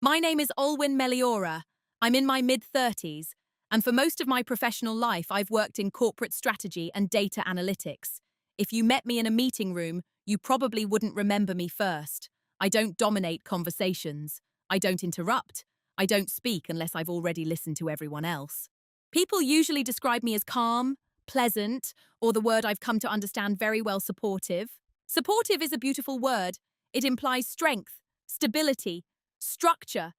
My name is Olwen Meliora. I'm in my mid-30s, and for most of my professional life, I've worked in corporate strategy and data analytics. If you met me in a meeting room, you probably wouldn't remember me first. I don't dominate conversations. I don't interrupt. I don't speak unless I've already listened to everyone else. People usually describe me as calm, pleasant, or the word I've come to understand very well, supportive. Supportive is a beautiful word. It implies strength, stability, structure,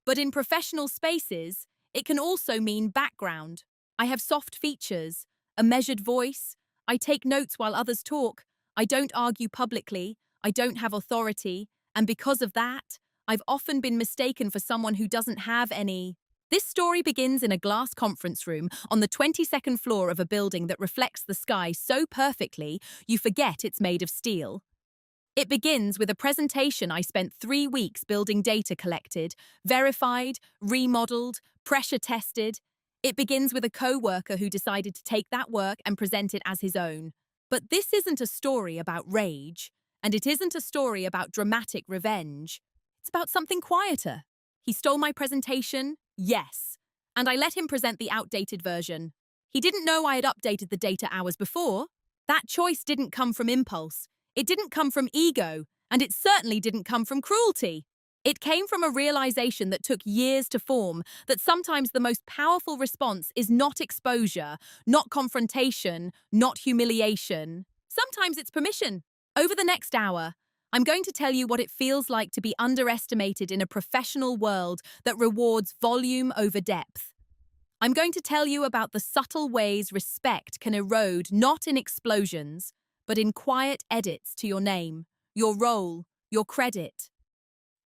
but in professional spaces, it can also mean background. I have soft features, a measured voice, I take notes while others talk, I don't argue publicly, I don't have authority, and because of that, I've often been mistaken for someone who doesn't have any. This story begins in a glass conference room on the 22nd floor of a building that reflects the sky so perfectly you forget it's made of steel. It begins with a presentation I spent 3 weeks building data collected, verified, remodeled, pressure tested. It begins with a coworker who decided to take that work and present it as his own. But this isn't a story about rage, and it isn't a story about dramatic revenge. It's about something quieter. He stole my presentation, yes, and I let him present the outdated version. He didn't know I had updated the data hours before. That choice didn't come from impulse. It didn't come from ego, and it certainly didn't come from cruelty. It came from a realization that took years to form, that sometimes the most powerful response is not exposure, not confrontation, not humiliation. Sometimes it's permission. Over the next hour, I'm going to tell you what it feels like to be underestimated in a professional world that rewards volume over depth. I'm going to tell you about the subtle ways respect can erode not in explosions, but in quiet edits to your name, your role, your credit.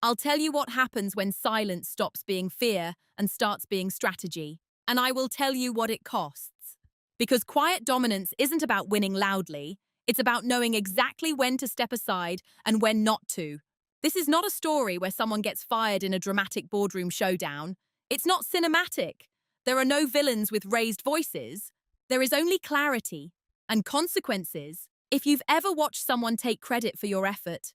I'll tell you what happens when silence stops being fear and starts being strategy. And I will tell you what it costs. Because quiet dominance isn't about winning loudly, it's about knowing exactly when to step aside and when not to. This is not a story where someone gets fired in a dramatic boardroom showdown. It's not cinematic. There are no villains with raised voices. There is only clarity and consequences. If you've ever watched someone take credit for your effort,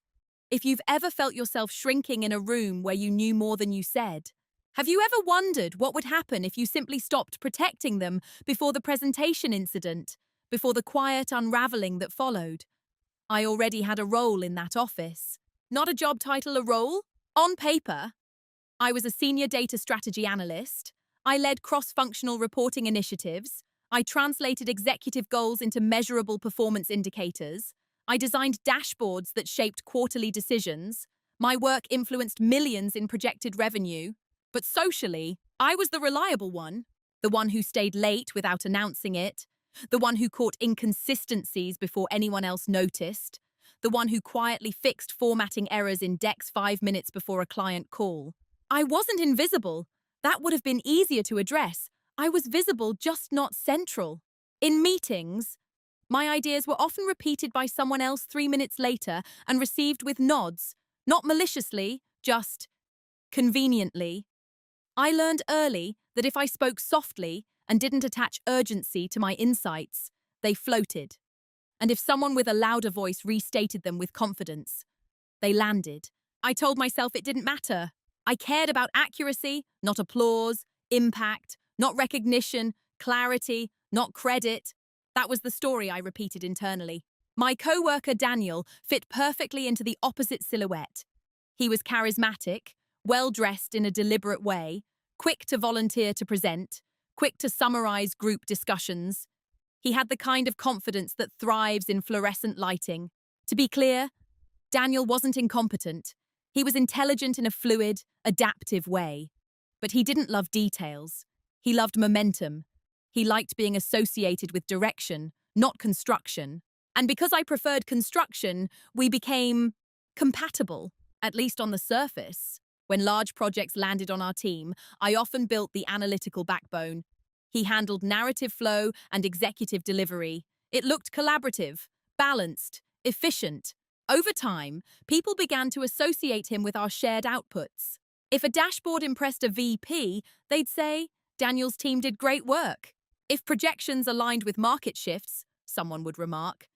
if you've ever felt yourself shrinking in a room where you knew more than you said, have you ever wondered what would happen if you simply stopped protecting them before the presentation incident, before the quiet unraveling that followed? I already had a role in that office. Not a job title, a role. On paper, I was a senior data strategy analyst. I led cross-functional reporting initiatives. I translated executive goals into measurable performance indicators. I designed dashboards that shaped quarterly decisions. My work influenced millions in projected revenue. But socially, I was the reliable one, the one who stayed late without announcing it, the one who caught inconsistencies before anyone else noticed, the one who quietly fixed formatting errors in decks 5 minutes before a client call. I wasn't invisible. That would have been easier to address. I was visible, just not central. In meetings, my ideas were often repeated by someone else 3 minutes later and received with nods, not maliciously, just conveniently. I learned early that if I spoke softly and didn't attach urgency to my insights, they floated. And if someone with a louder voice restated them with confidence, they landed. I told myself it didn't matter. I cared about accuracy, not applause, impact, not recognition, clarity, not credit. That was the story I repeated internally. My coworker Daniel fit perfectly into the opposite silhouette. He was charismatic, well-dressed in a deliberate way, quick to volunteer to present, quick to summarize group discussions. He had the kind of confidence that thrives in fluorescent lighting. To be clear, Daniel wasn't incompetent. He was intelligent in a fluid, adaptive way. But he didn't love details. He loved momentum. He liked being associated with direction, not construction. And because I preferred construction, we became compatible, at least on the surface. When large projects landed on our team, I often built the analytical backbone. He handled narrative flow and executive delivery. It looked collaborative, balanced, efficient. Over time, people began to associate him with our shared outputs. If a dashboard impressed a VP, they'd say, "Daniel's team did great work." If projections aligned with market shifts, someone would remark,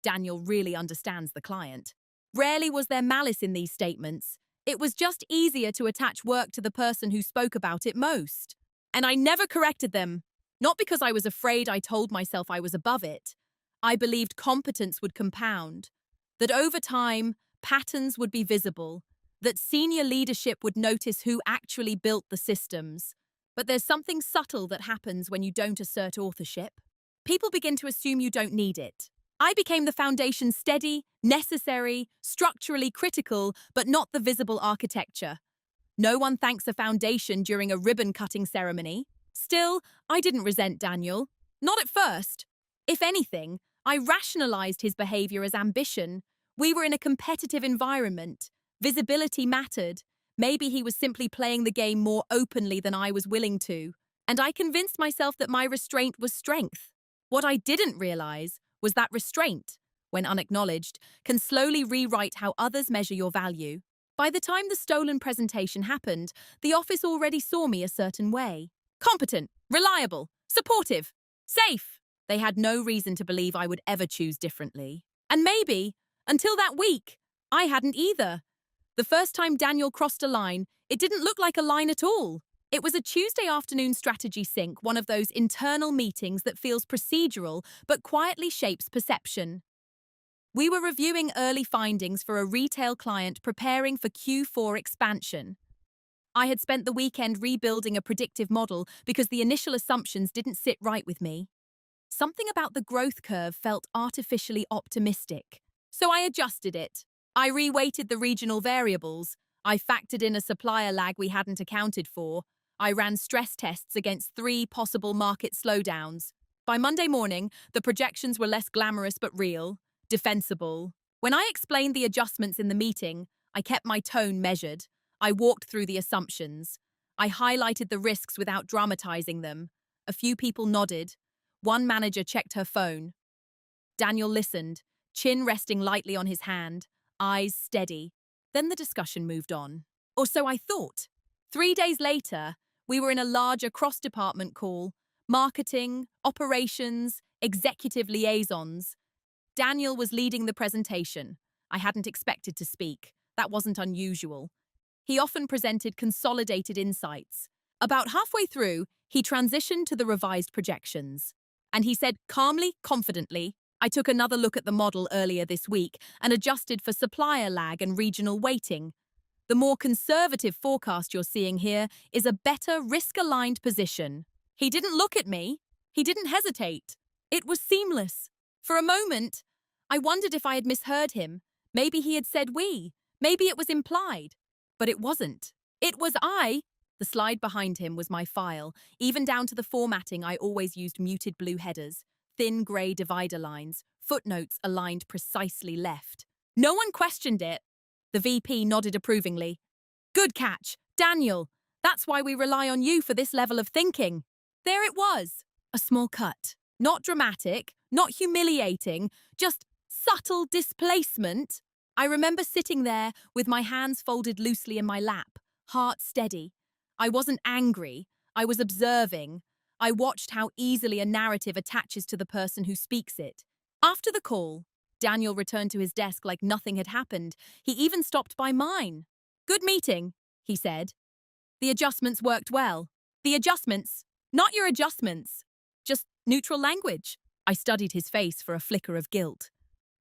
"Daniel really understands the client." Rarely was there malice in these statements. It was just easier to attach work to the person who spoke about it most. And I never corrected them. Not because I was afraid I told myself I was above it. I believed competence would compound, that over time, patterns would be visible, that senior leadership would notice who actually built the systems. But there's something subtle that happens when you don't assert authorship. People begin to assume you don't need it. I became the foundation steady, necessary, structurally critical, but not the visible architecture. No one thanks a foundation during a ribbon-cutting ceremony. Still, I didn't resent Daniel. Not at first. If anything, I rationalized his behavior as ambition. We were in a competitive environment. Visibility mattered. Maybe he was simply playing the game more openly than I was willing to. And I convinced myself that my restraint was strength. What I didn't realize was that restraint, when unacknowledged, can slowly rewrite how others measure your value. By the time the stolen presentation happened, the office already saw me a certain way. Competent, reliable, supportive, safe. They had no reason to believe I would ever choose differently. And maybe, until that week, I hadn't either. The first time Daniel crossed a line, it didn't look like a line at all. It was a Tuesday afternoon strategy sync, one of those internal meetings that feels procedural but quietly shapes perception. We were reviewing early findings for a retail client preparing for Q4 expansion. I had spent the weekend rebuilding a predictive model because the initial assumptions didn't sit right with me. Something about the growth curve felt artificially optimistic, so I adjusted it. I reweighted the regional variables. I factored in a supplier lag we hadn't accounted for. I ran stress tests against 3 possible market slowdowns. By Monday morning, the projections were less glamorous but real, defensible. When I explained the adjustments in the meeting, I kept my tone measured. I walked through the assumptions. I highlighted the risks without dramatizing them. A few people nodded. One manager checked her phone. Daniel listened, chin resting lightly on his hand, eyes steady. Then the discussion moved on. Or so I thought. 3 days later, we were in a larger cross-department call. Marketing, operations, executive liaisons. Daniel was leading the presentation. I hadn't expected to speak. That wasn't unusual. He often presented consolidated insights. About halfway through, he transitioned to the revised projections. And he said calmly, confidently, I took another look at the model earlier this week and adjusted for supplier lag and regional weighting. The more conservative forecast you're seeing here is a better risk-aligned position. He didn't look at me. He didn't hesitate. It was seamless. For a moment, I wondered if I had misheard him. Maybe he had said we. Maybe it was implied. But it wasn't. It was I. The slide behind him was my file. Even down to the formatting, I always used muted blue headers, thin grey divider lines, footnotes aligned precisely left. No one questioned it. The VP nodded approvingly. Good catch, Daniel. That's why we rely on you for this level of thinking. There it was. A small cut. Not dramatic, not humiliating, just subtle displacement. I remember sitting there with my hands folded loosely in my lap, heart steady. I wasn't angry. I was observing. I watched how easily a narrative attaches to the person who speaks it. After the call, Daniel returned to his desk like nothing had happened. He even stopped by mine. Good meeting, he said. The adjustments worked well. The adjustments, not your adjustments. Just neutral language. I studied his face for a flicker of guilt.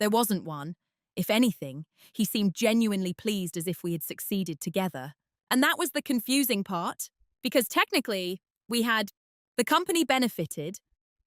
There wasn't one. If anything, he seemed genuinely pleased as if we had succeeded together. And that was the confusing part, because technically, the company benefited,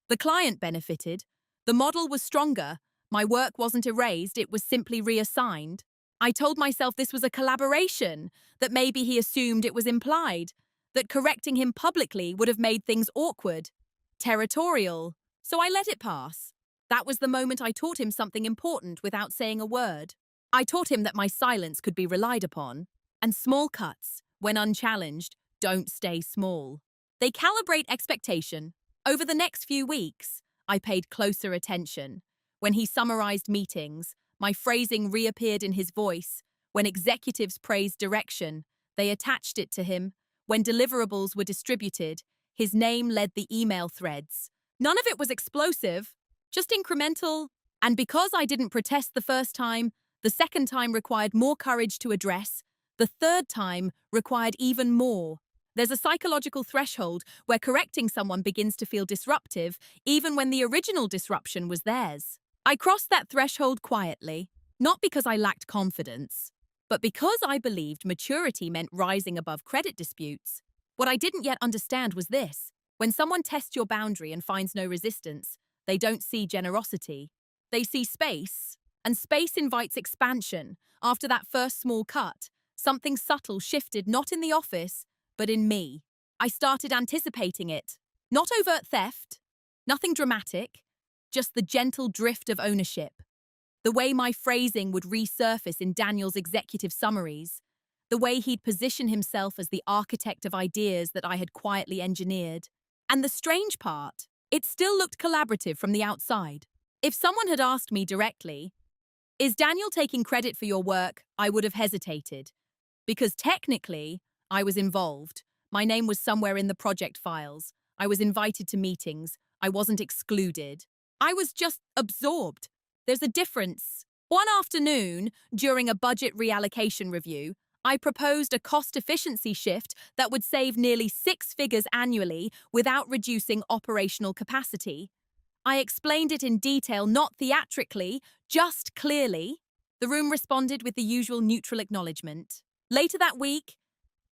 the client benefited, the model was stronger, my work wasn't erased, it was simply reassigned. I told myself this was a collaboration, that maybe he assumed it was implied, that correcting him publicly would have made things awkward, territorial, so I let it pass. That was the moment I taught him something important without saying a word. I taught him that my silence could be relied upon, and small cuts, when unchallenged, don't stay small. They calibrate expectation. Over the next few weeks, I paid closer attention. When he summarized meetings, my phrasing reappeared in his voice. When executives praised direction, they attached it to him. When deliverables were distributed, his name led the email threads. None of it was explosive, just incremental. And because I didn't protest the first time, the second time required more courage to address. The third time required even more. There's a psychological threshold where correcting someone begins to feel disruptive, even when the original disruption was theirs. I crossed that threshold quietly, not because I lacked confidence, but because I believed maturity meant rising above credit disputes. What I didn't yet understand was this: when someone tests your boundary and finds no resistance, they don't see generosity. They see space, and space invites expansion. After that first small cut, something subtle shifted, not in the office, but in me. I started anticipating it. Not overt theft, nothing dramatic, just the gentle drift of ownership. The way my phrasing would resurface in Daniel's executive summaries, the way he'd position himself as the architect of ideas that I had quietly engineered. And the strange part, it still looked collaborative from the outside. If someone had asked me directly, "Is Daniel taking credit for your work?" I would have hesitated. Because technically, I was involved. My name was somewhere in the project files. I was invited to meetings. I wasn't excluded. I was just absorbed. There's a difference. One afternoon, during a budget reallocation review, I proposed a cost efficiency shift that would save nearly 6 figures annually without reducing operational capacity. I explained it in detail, not theatrically, just clearly. The room responded with the usual neutral acknowledgement. Later that week,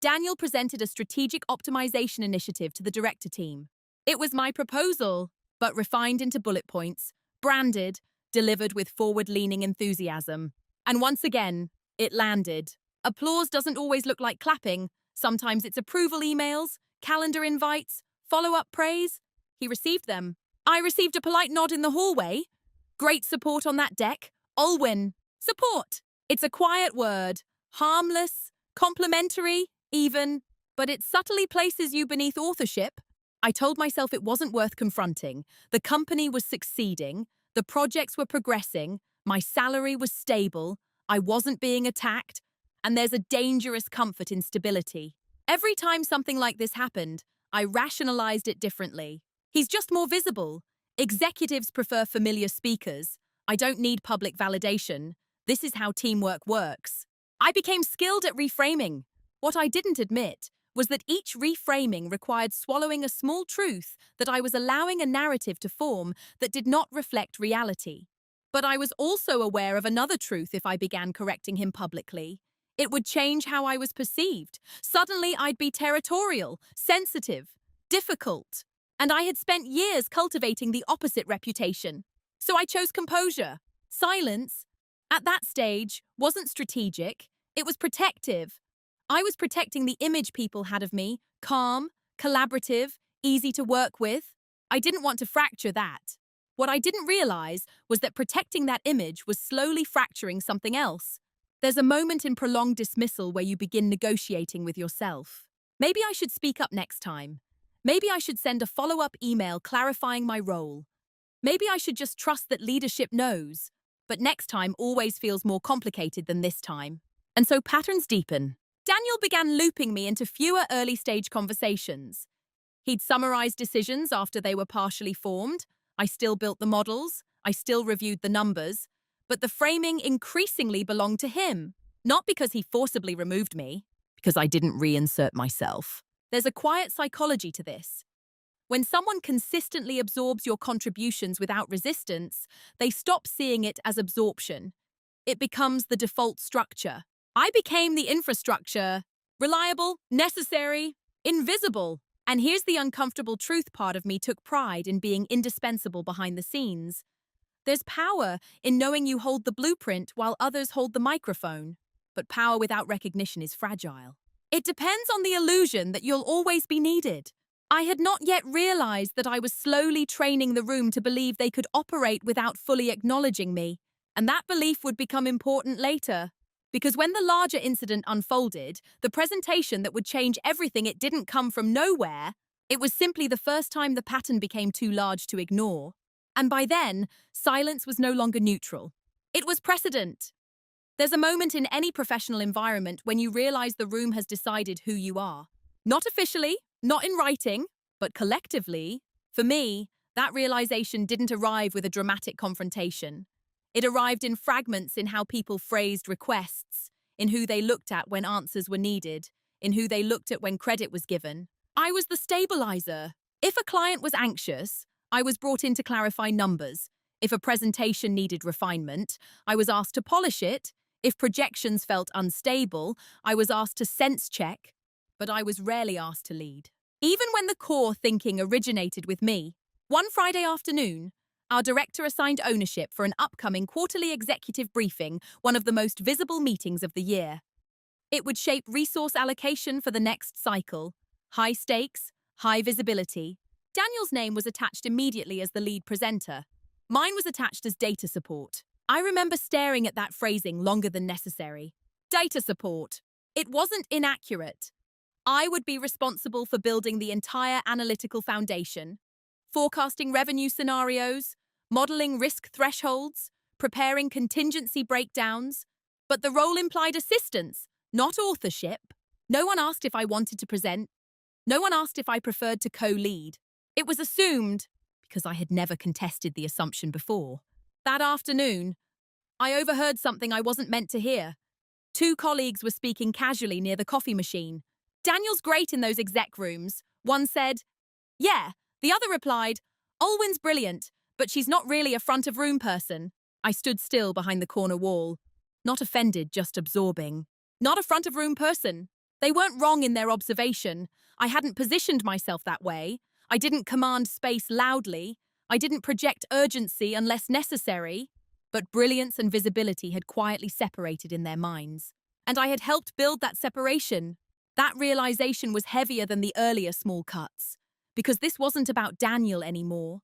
Daniel presented a strategic optimization initiative to the director team. It was my proposal, but refined into bullet points, branded, delivered with forward-leaning enthusiasm. And once again, it landed. Applause doesn't always look like clapping. Sometimes it's approval emails, calendar invites, follow-up praise. He received them. I received a polite nod in the hallway. Great support on that deck. Olwen. Support. It's a quiet word. Harmless, complimentary, even, but it subtly places you beneath authorship. I told myself it wasn't worth confronting. The company was succeeding. The projects were progressing. My salary was stable. I wasn't being attacked. And there's a dangerous comfort in stability. Every time something like this happened, I rationalized it differently. He's just more visible. Executives prefer familiar speakers. I don't need public validation. This is how teamwork works. I became skilled at reframing. What I didn't admit was that each reframing required swallowing a small truth that I was allowing a narrative to form that did not reflect reality. But I was also aware of another truth: if I began correcting him publicly, it would change how I was perceived. Suddenly, I'd be territorial, sensitive, difficult. And I had spent years cultivating the opposite reputation. So I chose composure. Silence, at that stage, wasn't strategic. It was protective. I was protecting the image people had of me: calm, collaborative, easy to work with. I didn't want to fracture that. What I didn't realize was that protecting that image was slowly fracturing something else. There's a moment in prolonged dismissal where you begin negotiating with yourself. Maybe I should speak up next time. Maybe I should send a follow-up email clarifying my role. Maybe I should just trust that leadership knows. But next time always feels more complicated than this time. And so patterns deepen. Daniel began looping me into fewer early-stage conversations. He'd summarize decisions after they were partially formed. I still built the models. I still reviewed the numbers. But the framing increasingly belonged to him. Not because he forcibly removed me, because I didn't reinsert myself. There's a quiet psychology to this. When someone consistently absorbs your contributions without resistance, they stop seeing it as absorption. It becomes the default structure. I became the infrastructure: reliable, necessary, invisible. And here's the uncomfortable truth: part of me took pride in being indispensable behind the scenes. There's power in knowing you hold the blueprint while others hold the microphone. But power without recognition is fragile. It depends on the illusion that you'll always be needed. I had not yet realized that I was slowly training the room to believe they could operate without fully acknowledging me. And that belief would become important later. Because when the larger incident unfolded, the presentation that would change everything, it didn't come from nowhere. It was simply the first time the pattern became too large to ignore. And by then, silence was no longer neutral. It was precedent. There's a moment in any professional environment when you realize the room has decided who you are. Not officially, not in writing, but collectively. For me, that realization didn't arrive with a dramatic confrontation. It arrived in fragments, in how people phrased requests, in who they looked at when answers were needed, in who they looked at when credit was given. I was the stabilizer. If a client was anxious, I was brought in to clarify numbers. If a presentation needed refinement, I was asked to polish it. If projections felt unstable, I was asked to sense check, but I was rarely asked to lead. Even when the core thinking originated with me, one Friday afternoon, our director assigned ownership for an upcoming quarterly executive briefing, one of the most visible meetings of the year. It would shape resource allocation for the next cycle. High stakes, high visibility. Daniel's name was attached immediately as the lead presenter. Mine was attached as data support. I remember staring at that phrasing longer than necessary. Data support. It wasn't inaccurate. I would be responsible for building the entire analytical foundation, forecasting revenue scenarios, modeling risk thresholds, preparing contingency breakdowns. But the role implied assistance, not authorship. No one asked if I wanted to present. No one asked if I preferred to co-lead. It was assumed, because I had never contested the assumption before. That afternoon, I overheard something I wasn't meant to hear. Two colleagues were speaking casually near the coffee machine. Daniel's great in those exec rooms. One said, "Yeah." The other replied, "Olwen's brilliant, but she's not really a front-of-room person." I stood still behind the corner wall. Not offended, just absorbing. Not a front-of-room person. They weren't wrong in their observation. I hadn't positioned myself that way. I didn't command space loudly. I didn't project urgency unless necessary. But brilliance and visibility had quietly separated in their minds. And I had helped build that separation. That realization was heavier than the earlier small cuts. Because this wasn't about Daniel anymore.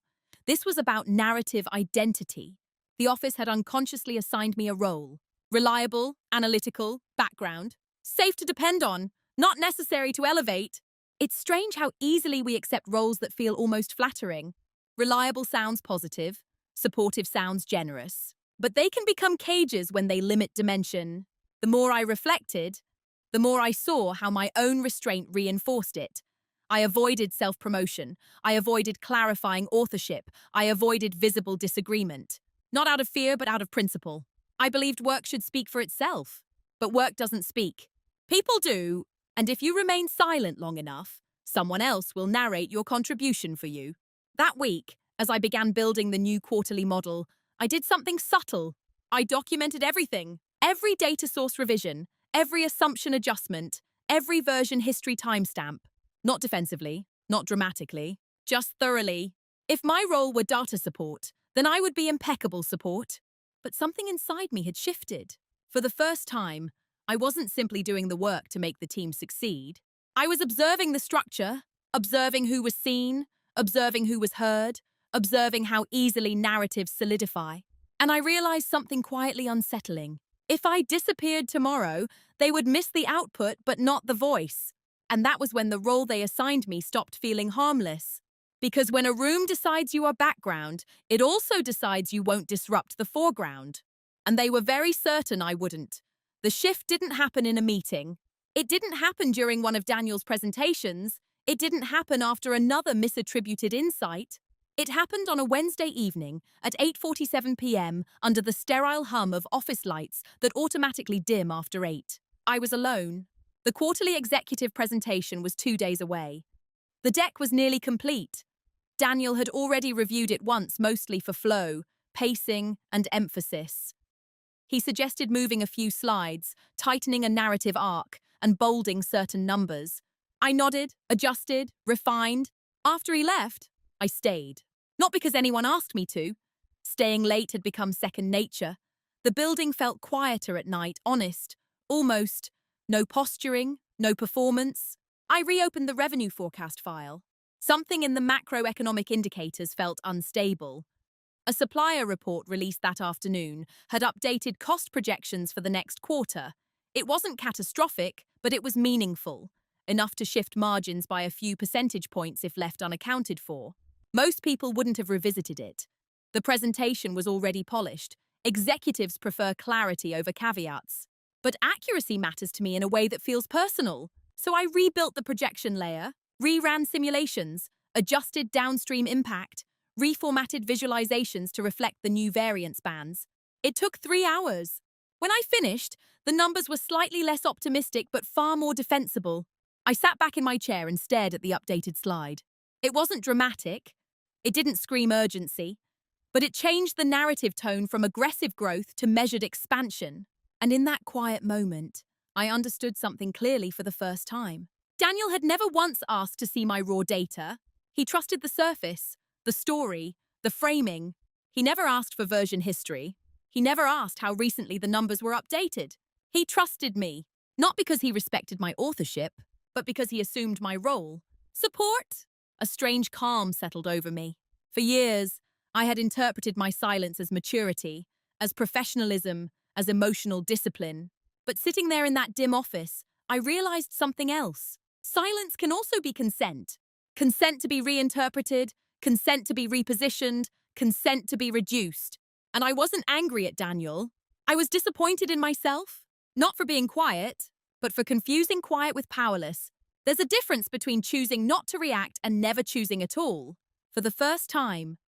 This was about narrative identity. The office had unconsciously assigned me a role. Reliable, analytical, background. Safe to depend on, not necessary to elevate. It's strange how easily we accept roles that feel almost flattering. Reliable sounds positive. Supportive sounds generous. But they can become cages when they limit dimension. The more I reflected, the more I saw how my own restraint reinforced it. I avoided self-promotion. I avoided clarifying authorship. I avoided visible disagreement. Not out of fear, but out of principle. I believed work should speak for itself. But work doesn't speak. People do, and if you remain silent long enough, someone else will narrate your contribution for you. That week, as I began building the new quarterly model, I did something subtle. I documented everything. Every data source revision, every assumption adjustment, every version history timestamp. Not defensively, not dramatically, just thoroughly. If my role were data support, then I would be impeccable support. But something inside me had shifted. For the first time, I wasn't simply doing the work to make the team succeed. I was observing the structure, observing who was seen, observing who was heard, observing how easily narratives solidify. And I realized something quietly unsettling. If I disappeared tomorrow, they would miss the output but not the voice. And that was when the role they assigned me stopped feeling harmless. Because when a room decides you are background, it also decides you won't disrupt the foreground. And they were very certain I wouldn't. The shift didn't happen in a meeting. It didn't happen during one of Daniel's presentations. It didn't happen after another misattributed insight. It happened on a Wednesday evening at 8:47 p.m. under the sterile hum of office lights that automatically dim after 8. I was alone. The quarterly executive presentation was 2 days away. The deck was nearly complete. Daniel had already reviewed it once, mostly for flow, pacing, and emphasis. He suggested moving a few slides, tightening a narrative arc, and bolding certain numbers. I nodded, adjusted, refined. After he left, I stayed. Not because anyone asked me to. Staying late had become second nature. The building felt quieter at night, honest, almost. No posturing, no performance. I reopened the revenue forecast file. Something in the macroeconomic indicators felt unstable. A supplier report released that afternoon had updated cost projections for the next quarter. It wasn't catastrophic, but it was meaningful, enough to shift margins by a few percentage points if left unaccounted for. Most people wouldn't have revisited it. The presentation was already polished. Executives prefer clarity over caveats. But accuracy matters to me in a way that feels personal. So I rebuilt the projection layer, reran simulations, adjusted downstream impact, reformatted visualizations to reflect the new variance bands. It took 3 hours. When I finished, the numbers were slightly less optimistic but far more defensible. I sat back in my chair and stared at the updated slide. It wasn't dramatic. It didn't scream urgency. But it changed the narrative tone from aggressive growth to measured expansion. And in that quiet moment, I understood something clearly for the first time. Daniel had never once asked to see my raw data. He trusted the surface, the story, the framing. He never asked for version history. He never asked how recently the numbers were updated. He trusted me, not because he respected my authorship, but because he assumed my role. Support? A strange calm settled over me. For years, I had interpreted my silence as maturity, as professionalism, as emotional discipline. But sitting there in that dim office, I realized something else. Silence can also be consent. Consent to be reinterpreted, consent to be repositioned, consent to be reduced. And I wasn't angry at Daniel. I was disappointed in myself. Not for being quiet, but for confusing quiet with powerless. There's a difference between choosing not to react and never choosing at all. For the first time,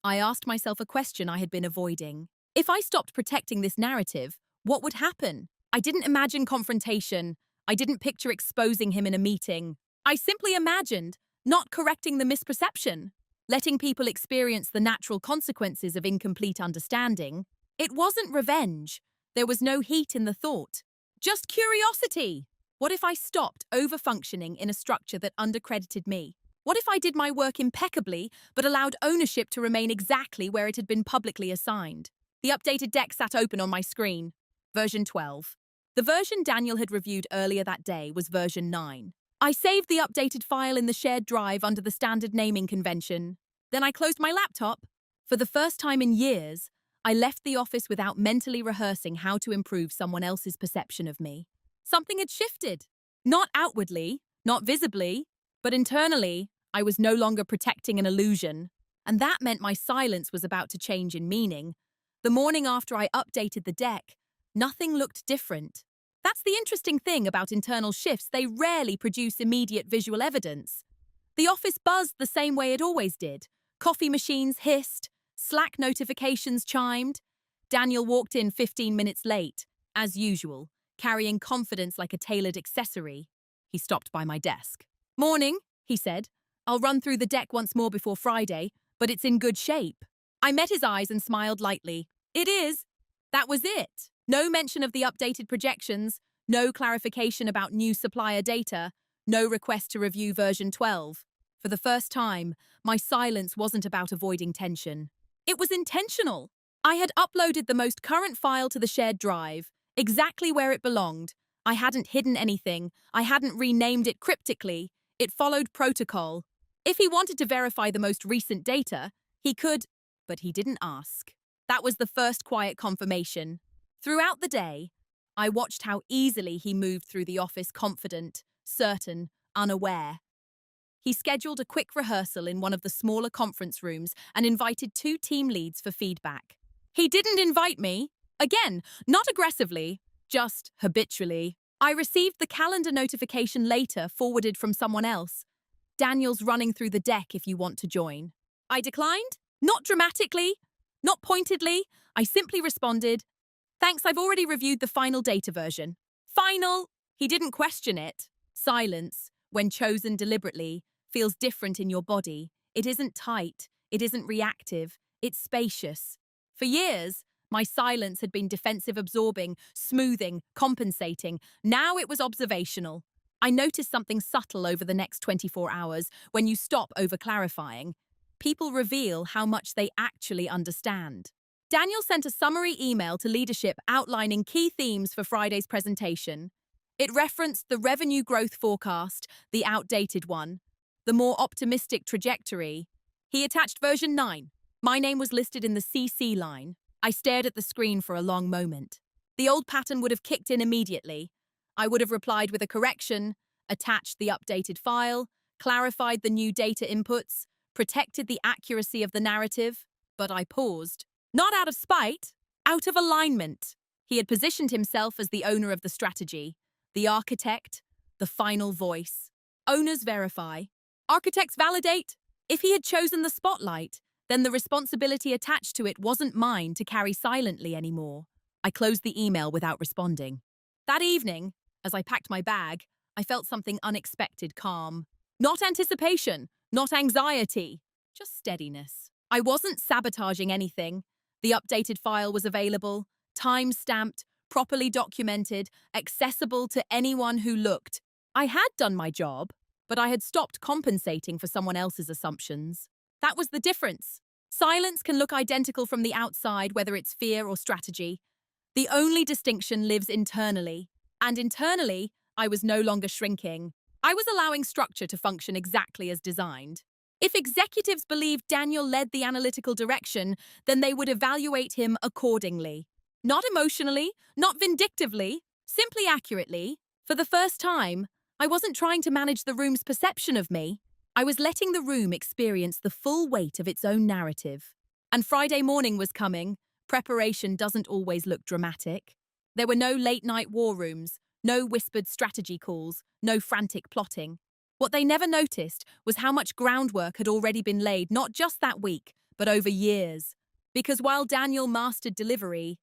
I asked myself a question I had been avoiding. If I stopped protecting this narrative, what would happen? I didn't imagine confrontation. I didn't picture exposing him in a meeting. I simply imagined not correcting the misperception, letting people experience the natural consequences of incomplete understanding. It wasn't revenge. There was no heat in the thought. Just curiosity. What if I stopped over-functioning in a structure that undercredited me? What if I did my work impeccably, but allowed ownership to remain exactly where it had been publicly assigned? The updated deck sat open on my screen. Version 12. The version Daniel had reviewed earlier that day was version 9. I saved the updated file in the shared drive under the standard naming convention. Then I closed my laptop. For the first time in years, I left the office without mentally rehearsing how to improve someone else's perception of me. Something had shifted. Not outwardly, not visibly, but internally, I was no longer protecting an illusion. And that meant my silence was about to change in meaning. The morning after I updated the deck, nothing looked different. That's the interesting thing about internal shifts. They rarely produce immediate visual evidence. The office buzzed the same way it always did. Coffee machines hissed, Slack notifications chimed. Daniel walked in 15 minutes late, as usual, carrying confidence like a tailored accessory. He stopped by my desk. "Morning," he said. "I'll run through the deck once more before Friday, but it's in good shape." I met his eyes and smiled lightly. "It is." That was it. No mention of the updated projections, no clarification about new supplier data, no request to review version 12. For the first time, my silence wasn't about avoiding tension. It was intentional. I had uploaded the most current file to the shared drive, exactly where it belonged. I hadn't hidden anything. I hadn't renamed it cryptically. It followed protocol. If he wanted to verify the most recent data, he could, but he didn't ask. That was the first quiet confirmation. Throughout the day, I watched how easily he moved through the office, confident, certain, unaware. He scheduled a quick rehearsal in one of the smaller conference rooms and invited 2 team leads for feedback. He didn't invite me. Again, not aggressively, just habitually. I received the calendar notification later, forwarded from someone else. "Daniel's running through the deck if you want to join." I declined, not dramatically, not pointedly. I simply responded, "Thanks, I've already reviewed the final data version." Final! He didn't question it. Silence, when chosen deliberately, feels different in your body. It isn't tight, it isn't reactive, it's spacious. For years, my silence had been defensive, absorbing, smoothing, compensating. Now it was observational. I noticed something subtle over the next 24 hours. When you stop over-clarifying, people reveal how much they actually understand. Daniel sent a summary email to leadership outlining key themes for Friday's presentation. It referenced the revenue growth forecast, the outdated one, the more optimistic trajectory. He attached version 9. My name was listed in the CC line. I stared at the screen for a long moment. The old pattern would have kicked in immediately. I would have replied with a correction, attached the updated file, clarified the new data inputs, protected the accuracy of the narrative. But I paused. Not out of spite, out of alignment. He had positioned himself as the owner of the strategy, the architect, the final voice. Owners verify. Architects validate. If he had chosen the spotlight, then the responsibility attached to it wasn't mine to carry silently anymore. I closed the email without responding. That evening, as I packed my bag, I felt something unexpected calm. Not anticipation, not anxiety, just steadiness. I wasn't sabotaging anything. The updated file was available, time-stamped, properly documented, accessible to anyone who looked. I had done my job, but I had stopped compensating for someone else's assumptions. That was the difference. Silence can look identical from the outside, whether it's fear or strategy. The only distinction lives internally. And internally, I was no longer shrinking. I was allowing structure to function exactly as designed. If executives believed Daniel led the analytical direction, then they would evaluate him accordingly. Not emotionally, not vindictively, simply accurately. For the first time, I wasn't trying to manage the room's perception of me. I was letting the room experience the full weight of its own narrative. And Friday morning was coming. Preparation doesn't always look dramatic. There were no late-night war rooms, no whispered strategy calls, no frantic plotting. What they never noticed was how much groundwork had already been laid, not just that week, but over years. Because while Daniel mastered delivery,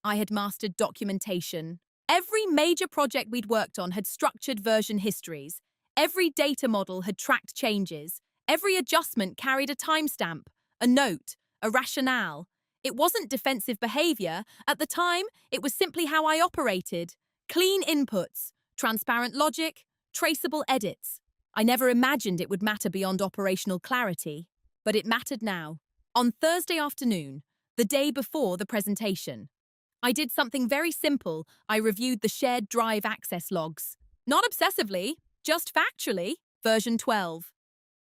I had mastered documentation. Every major project we'd worked on had structured version histories. Every data model had tracked changes. Every adjustment carried a timestamp, a note, a rationale. It wasn't defensive behavior. At the time, it was simply how I operated. Clean inputs, transparent logic, traceable edits. I never imagined it would matter beyond operational clarity, but it mattered now. On Thursday afternoon, the day before the presentation, I did something very simple. I reviewed the shared drive access logs. Not obsessively, just factually. Version 12.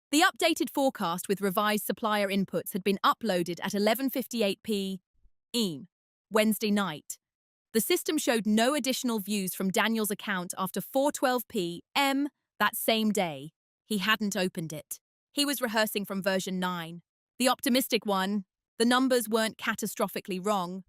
The updated forecast with revised supplier inputs had been uploaded at 11:58 p.m. Wednesday night. The system showed no additional views from Daniel's account after 4:12 p.m. that same day. He hadn't opened it. He was rehearsing from version 9. The optimistic one. The numbers weren't catastrophically wrong.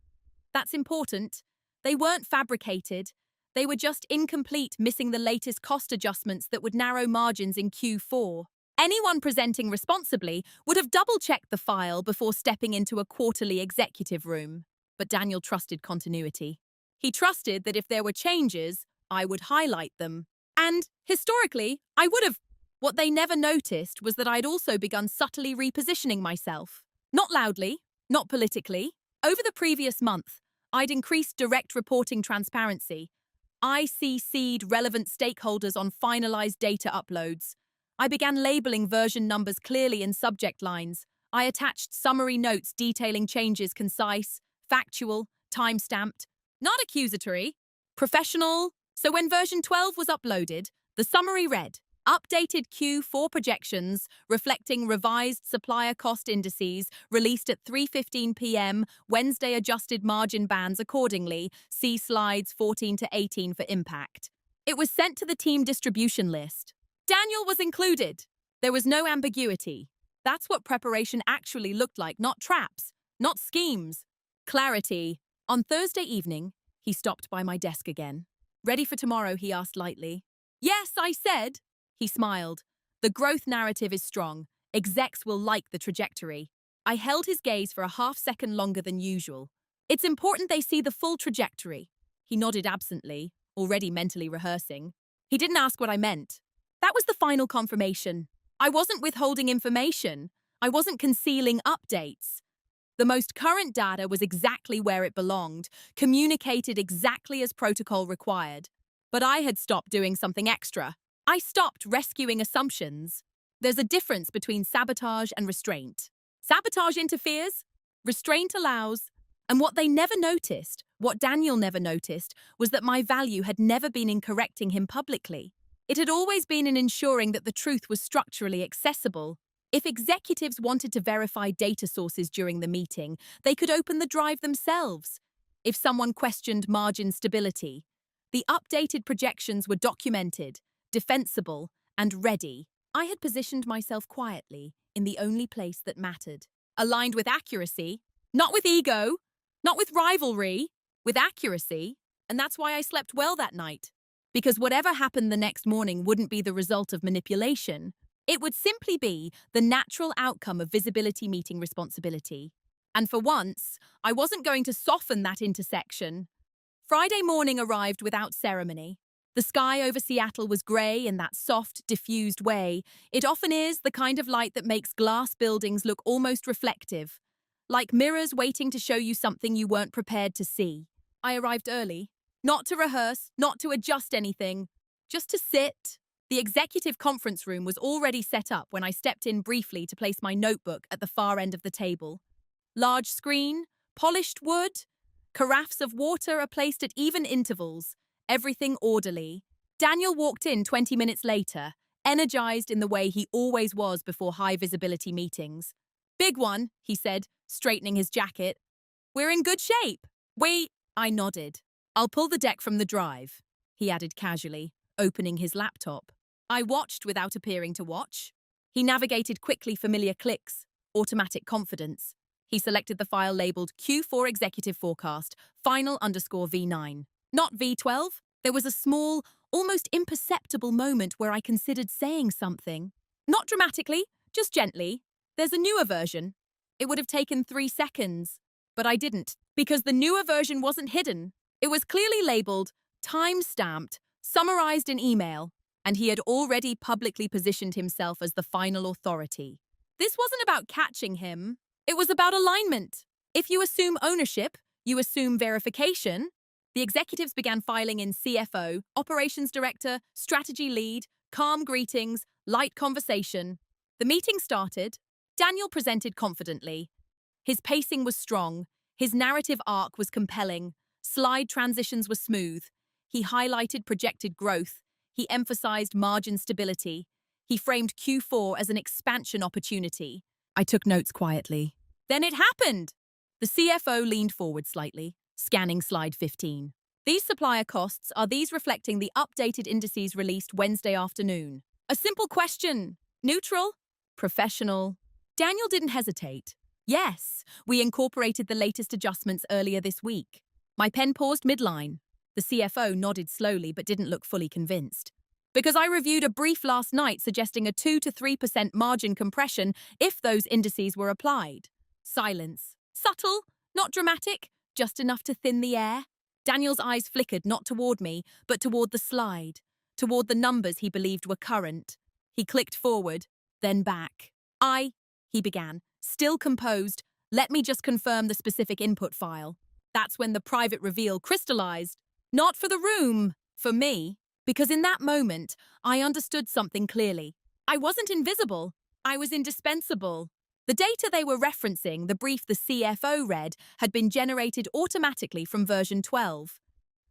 That's important. They weren't fabricated. They were just incomplete, missing the latest cost adjustments that would narrow margins in Q4. Anyone presenting responsibly would have double-checked the file before stepping into a quarterly executive room. But Daniel trusted continuity. He trusted that if there were changes, I would highlight them. And, historically, I would have. What they never noticed was that I'd also begun subtly repositioning myself. Not loudly, not politically. Over the previous month, I'd increased direct reporting transparency. I CC'd relevant stakeholders on finalized data uploads. I began labeling version numbers clearly in subject lines. I attached summary notes detailing changes concise, factual, time-stamped, not accusatory, professional. So when version 12 was uploaded, the summary read, updated Q4 projections reflecting revised supplier cost indices released at 3:15 p.m. Wednesday adjusted margin bands accordingly. See slides 14 to 18 for impact. It was sent to the team distribution list. Daniel was included. There was no ambiguity. That's what preparation actually looked like, not traps, not schemes. Clarity. On Thursday evening, he stopped by my desk again. Ready for tomorrow, he asked lightly. Yes, I said. He smiled. The growth narrative is strong. Execs will like the trajectory. I held his gaze for a half-second longer than usual. It's important they see the full trajectory. He nodded absently, already mentally rehearsing. He didn't ask what I meant. That was the final confirmation. I wasn't withholding information. I wasn't concealing updates. The most current data was exactly where it belonged, communicated exactly as protocol required. But I had stopped doing something extra. I stopped rescuing assumptions. There's a difference between sabotage and restraint. Sabotage interferes, restraint allows. And what they never noticed, what Daniel never noticed, was that my value had never been in correcting him publicly. It had always been in ensuring that the truth was structurally accessible. If executives wanted to verify data sources during the meeting, they could open the drive themselves. If someone questioned margin stability, the updated projections were documented, defensible, and ready. I had positioned myself quietly in the only place that mattered. Aligned with accuracy, not with ego, not with rivalry, with accuracy. And that's why I slept well that night. Because whatever happened the next morning wouldn't be the result of manipulation. It would simply be the natural outcome of visibility meeting responsibility. And for once, I wasn't going to soften that intersection. Friday morning arrived without ceremony. The sky over Seattle was grey in that soft, diffused way. It often is, the kind of light that makes glass buildings look almost reflective, like mirrors waiting to show you something you weren't prepared to see. I arrived early, not to rehearse, not to adjust anything, just to sit. The executive conference room was already set up when I stepped in briefly to place my notebook at the far end of the table. Large screen, polished wood, carafes of water are placed at even intervals, everything orderly. Daniel walked in 20 minutes later, energized in the way he always was before high-visibility meetings. "Big one," he said, straightening his jacket. "We're in good shape." "Wait," I nodded. "I'll pull the deck from the drive," he added casually, opening his laptop. I watched without appearing to watch. He navigated quickly familiar clicks, automatic confidence. He selected the file labeled Q4 Executive Forecast, final_V9. Not V12. There was a small, almost imperceptible moment where I considered saying something. Not dramatically, just gently. "There's a newer version." It would have taken 3 seconds. But I didn't, because the newer version wasn't hidden. It was clearly labeled, time-stamped, summarized in email, and he had already publicly positioned himself as the final authority. This wasn't about catching him. It was about alignment. If you assume ownership, you assume verification. The executives began filing in CFO, operations director, strategy lead, calm greetings, light conversation. The meeting started. Daniel presented confidently. His pacing was strong. His narrative arc was compelling. Slide transitions were smooth. He highlighted projected growth. He emphasized margin stability. He framed Q4 as an expansion opportunity. I took notes quietly. Then it happened! The CFO leaned forward slightly, scanning slide 15. "These supplier costs, are these reflecting the updated indices released Wednesday afternoon?" A simple question. Neutral? Professional? Daniel didn't hesitate. "Yes, we incorporated the latest adjustments earlier this week." My pen paused midline. The CFO nodded slowly but didn't look fully convinced. "Because I reviewed a brief last night suggesting a 2 to 3% margin compression if those indices were applied." Silence. Subtle, not dramatic, just enough to thin the air. Daniel's eyes flickered not toward me, but toward the slide, toward the numbers he believed were current. He clicked forward, then back. He began, still composed, "Let me just confirm the specific input file." That's when the private reveal crystallized. Not for the room, for me. Because in that moment, I understood something clearly. I wasn't invisible. I was indispensable. The data they were referencing, the brief the CFO read, had been generated automatically from version 12.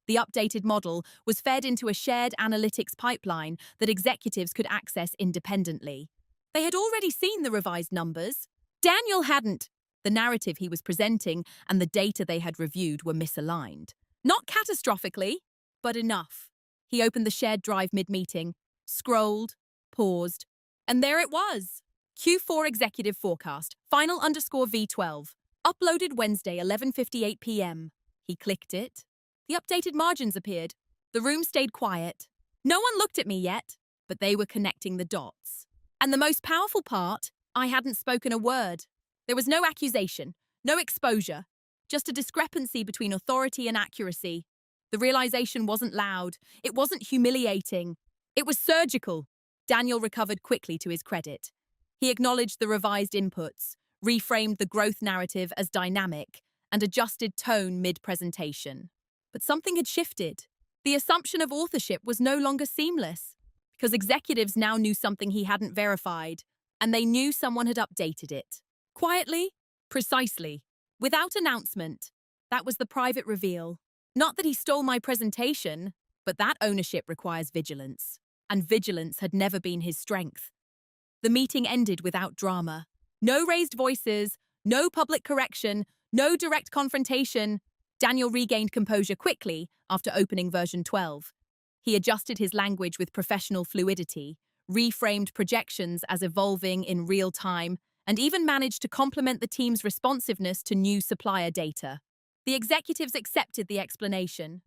The updated model was fed into a shared analytics pipeline that executives could access independently. They had already seen the revised numbers. Daniel hadn't. The narrative he was presenting and the data they had reviewed were misaligned. Not catastrophically, but enough. He opened the shared drive mid-meeting, scrolled, paused, and there it was. Q4 Executive Forecast, final_V12, uploaded Wednesday, 11:58 p.m. He clicked it. The updated margins appeared. The room stayed quiet. No one looked at me yet, but they were connecting the dots. And the most powerful part, I hadn't spoken a word. There was no accusation, no exposure, just a discrepancy between authority and accuracy. The realization wasn't loud. It wasn't humiliating. It was surgical. Daniel recovered quickly to his credit. He acknowledged the revised inputs, reframed the growth narrative as dynamic, and adjusted tone mid-presentation. But something had shifted. The assumption of authorship was no longer seamless, because executives now knew something he hadn't verified, and they knew someone had updated it. Quietly, precisely, without announcement. That was the private reveal. Not that he stole my presentation, but that ownership requires vigilance, and vigilance had never been his strength. The meeting ended without drama. No raised voices, no public correction, no direct confrontation. Daniel regained composure quickly after opening version 12. He adjusted his language with professional fluidity, reframed projections as evolving in real time, and even managed to complement the team's responsiveness to new supplier data. The executives accepted the explanation.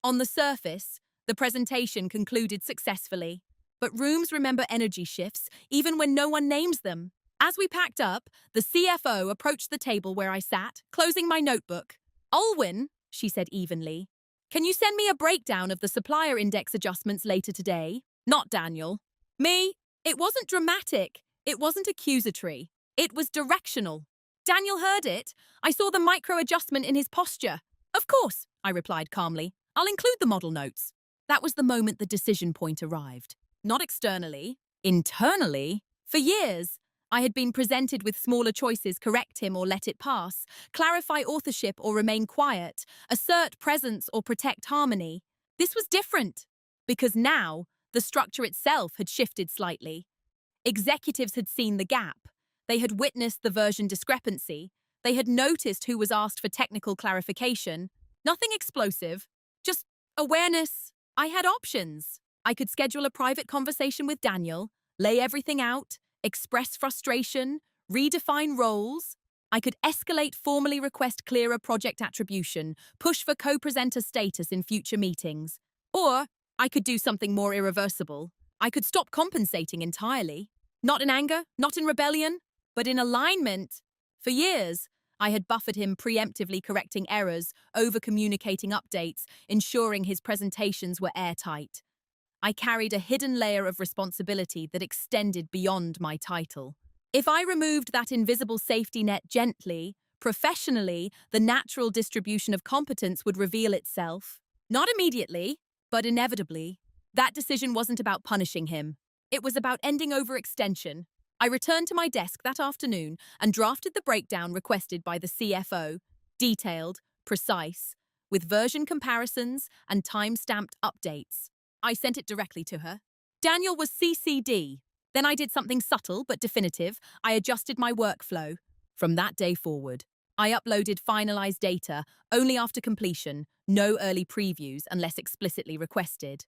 On the surface, the presentation concluded successfully. But rooms remember energy shifts, even when no one names them. As we packed up, the CFO approached the table where I sat, closing my notebook. "Olwen," she said evenly, "can you send me a breakdown of the supplier index adjustments later today?" Not Daniel. Me? It wasn't dramatic. It wasn't accusatory. It was directional. Daniel heard it. I saw the micro adjustment in his posture. "Of course," I replied calmly. "I'll include the model notes." That was the moment the decision point arrived. Not externally, internally. For years, I had been presented with smaller choices: correct him or let it pass, clarify authorship or remain quiet, assert presence or protect harmony. This was different, because now the structure itself had shifted slightly. Executives had seen the gap. They had witnessed the version discrepancy. They had noticed who was asked for technical clarification. Nothing explosive, just awareness. I had options. I could schedule a private conversation with Daniel, lay everything out, express frustration, redefine roles. I could escalate, formally request clearer project attribution, push for co-presenter status in future meetings. Or I could do something more irreversible. I could stop compensating entirely. Not in anger, not in rebellion, but in alignment. For years, I had buffered him, preemptively correcting errors, over-communicating updates, ensuring his presentations were airtight. I carried a hidden layer of responsibility that extended beyond my title. If I removed that invisible safety net gently, professionally, the natural distribution of competence would reveal itself. Not immediately, but inevitably. That decision wasn't about punishing him. It was about ending overextension. I returned to my desk that afternoon and drafted the breakdown requested by the CFO, detailed, precise, with version comparisons and time-stamped updates. I sent it directly to her. Daniel was CC'd. Then I did something subtle but definitive. I adjusted my workflow. From that day forward, I uploaded finalized data only after completion, no early previews unless explicitly requested.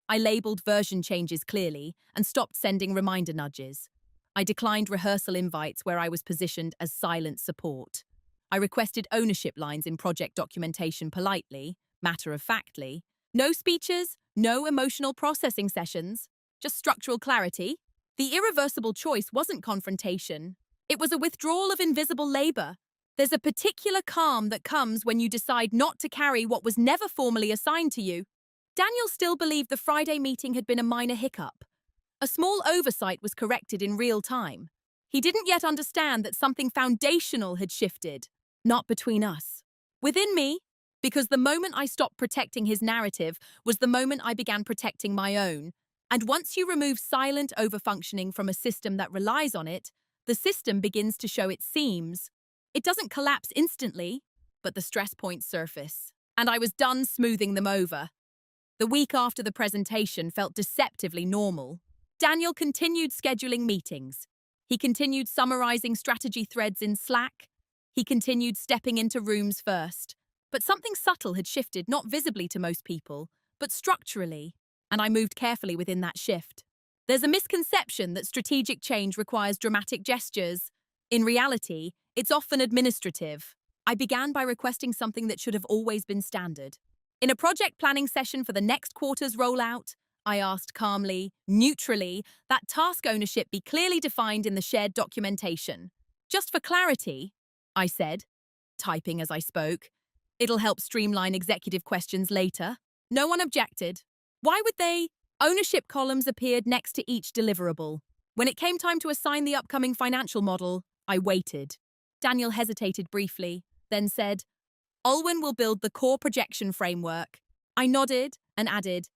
I labeled version changes clearly and stopped sending reminder nudges. I declined rehearsal invites where I was positioned as silent support. I requested ownership lines in project documentation politely, matter-of-factly. No speeches, no emotional processing sessions, just structural clarity. The irreversible choice wasn't confrontation. It was a withdrawal of invisible labor. There's a particular calm that comes when you decide not to carry what was never formally assigned to you. Daniel still believed the Friday meeting had been a minor hiccup. A small oversight was corrected in real time. He didn't yet understand that something foundational had shifted, not between us. Within me, because the moment I stopped protecting his narrative was the moment I began protecting my own. And once you remove silent overfunctioning from a system that relies on it, the system begins to show its seams. It doesn't collapse instantly, but the stress points surface. And I was done smoothing them over. The week after the presentation felt deceptively normal. Daniel continued scheduling meetings. He continued summarizing strategy threads in Slack. He continued stepping into rooms first. But something subtle had shifted, not visibly to most people, but structurally, and I moved carefully within that shift. There's a misconception that strategic change requires dramatic gestures. In reality, it's often administrative. I began by requesting something that should have always been standard. In a project planning session for the next quarter's rollout, I asked calmly, neutrally, that task ownership be clearly defined in the shared documentation. Just for clarity, I said, typing as I spoke. It'll help streamline executive questions later. No one objected. Why would they? Ownership columns appeared next to each deliverable. When it came time to assign the upcoming financial model, I waited. Daniel hesitated briefly, then said, "Olwen will build the core projection framework." I nodded and added,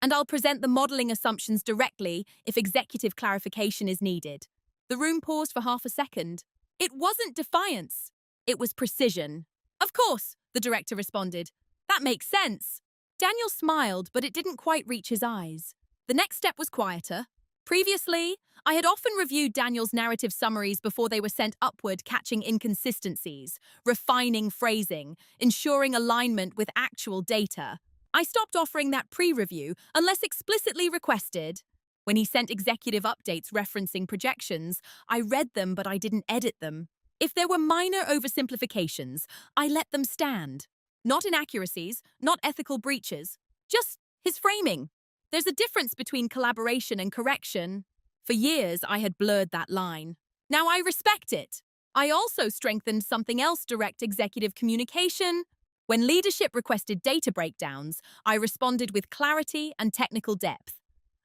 "And I'll present the modeling assumptions directly if executive clarification is needed." The room paused for half a second. It wasn't defiance. It was precision. "Of course," the director responded. "That makes sense." Daniel smiled, but it didn't quite reach his eyes. The next step was quieter. Previously, I had often reviewed Daniel's narrative summaries before they were sent upward, catching inconsistencies, refining phrasing, ensuring alignment with actual data. I stopped offering that pre-review unless explicitly requested. When he sent executive updates referencing projections, I read them but I didn't edit them. If there were minor oversimplifications, I let them stand. Not inaccuracies, not ethical breaches, just his framing. There's a difference between collaboration and correction. For years, I had blurred that line. Now I respect it. I also strengthened something else: direct executive communication. When leadership requested data breakdowns, I responded with clarity and technical depth.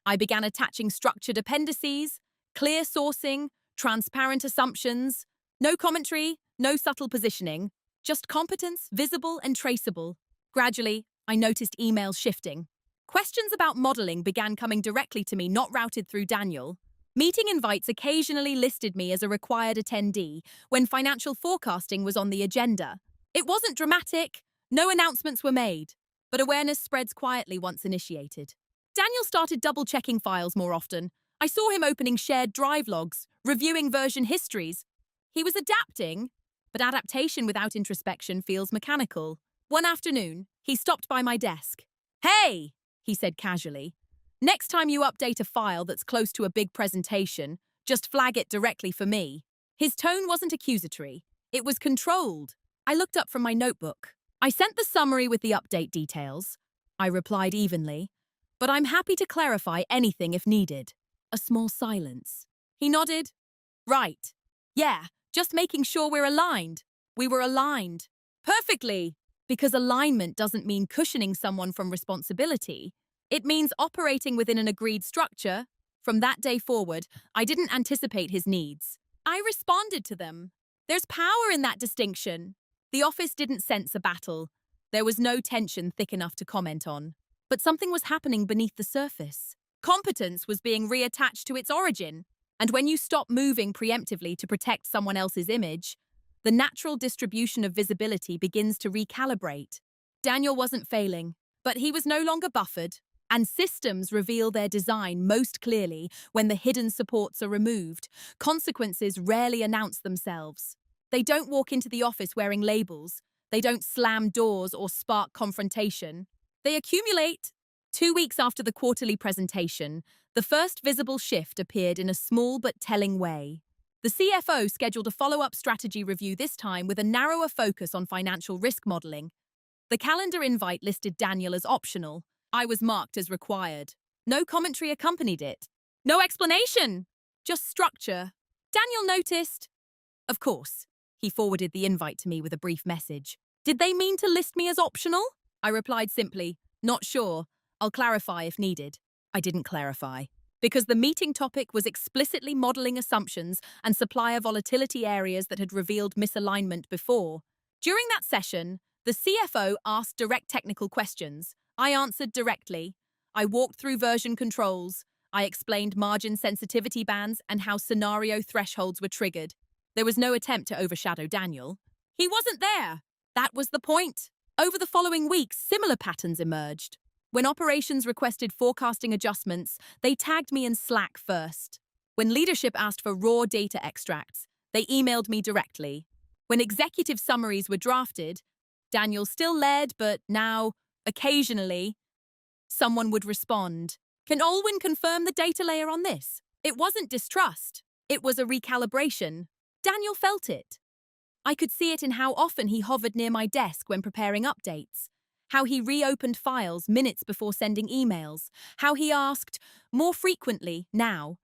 I began attaching structured appendices, clear sourcing, transparent assumptions, no commentary, no subtle positioning, just competence, visible and traceable. Gradually, I noticed emails shifting. Questions about modeling began coming directly to me, not routed through Daniel. Meeting invites occasionally listed me as a required attendee when financial forecasting was on the agenda. It wasn't dramatic, no announcements were made, but awareness spreads quietly once initiated. Daniel started double-checking files more often. I saw him opening shared drive logs, reviewing version histories. He was adapting, but adaptation without introspection feels mechanical. One afternoon, he stopped by my desk. "Hey," he said casually. "Next time you update a file that's close to a big presentation, just flag it directly for me." His tone wasn't accusatory. It was controlled. I looked up from my notebook. "I sent the summary with the update details," I replied evenly, "but I'm happy to clarify anything if needed." A small silence. He nodded. "Right. Yeah, just making sure we're aligned." We were aligned. Perfectly. Because alignment doesn't mean cushioning someone from responsibility. It means operating within an agreed structure. From that day forward, I didn't anticipate his needs. I responded to them. There's power in that distinction. The office didn't sense a battle. There was no tension thick enough to comment on. But something was happening beneath the surface. Competence was being reattached to its origin. And when you stop moving preemptively to protect someone else's image, the natural distribution of visibility begins to recalibrate. Daniel wasn't failing, but he was no longer buffered. And systems reveal their design most clearly when the hidden supports are removed. Consequences rarely announce themselves. They don't walk into the office wearing labels. They don't slam doors or spark confrontation. They accumulate. 2 weeks after the quarterly presentation, the first visible shift appeared in a small but telling way. The CFO scheduled a follow-up strategy review, this time with a narrower focus on financial risk modeling. The calendar invite listed Daniel as optional. I was marked as required. No commentary accompanied it. No explanation. Just structure. Daniel noticed. Of course. He forwarded the invite to me with a brief message. "Did they mean to list me as optional?" I replied simply, "Not sure. I'll clarify if needed." I didn't clarify, because the meeting topic was explicitly modeling assumptions and supplier volatility areas that had revealed misalignment before. During that session, the CFO asked direct technical questions. I answered directly. I walked through version controls. I explained margin sensitivity bands and how scenario thresholds were triggered. There was no attempt to overshadow Daniel. He wasn't there. That was the point. Over the following weeks, similar patterns emerged. When operations requested forecasting adjustments, they tagged me in Slack first. When leadership asked for raw data extracts, they emailed me directly. When executive summaries were drafted, Daniel still led, but now, occasionally, someone would respond. "Can Olwen confirm the data layer on this?" It wasn't distrust. It was a recalibration. Daniel felt it. I could see it in how often he hovered near my desk when preparing updates, how he reopened files minutes before sending emails, how he asked, more frequently now,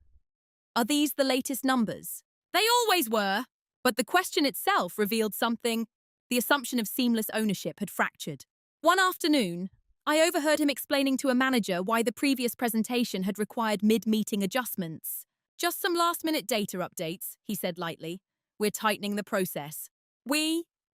"Are these the latest numbers?" They always were, but the question itself revealed something. The assumption of seamless ownership had fractured. One afternoon, I overheard him explaining to a manager why the previous presentation had required mid-meeting adjustments. "Just some last-minute data updates," he said lightly. "We're tightening the process."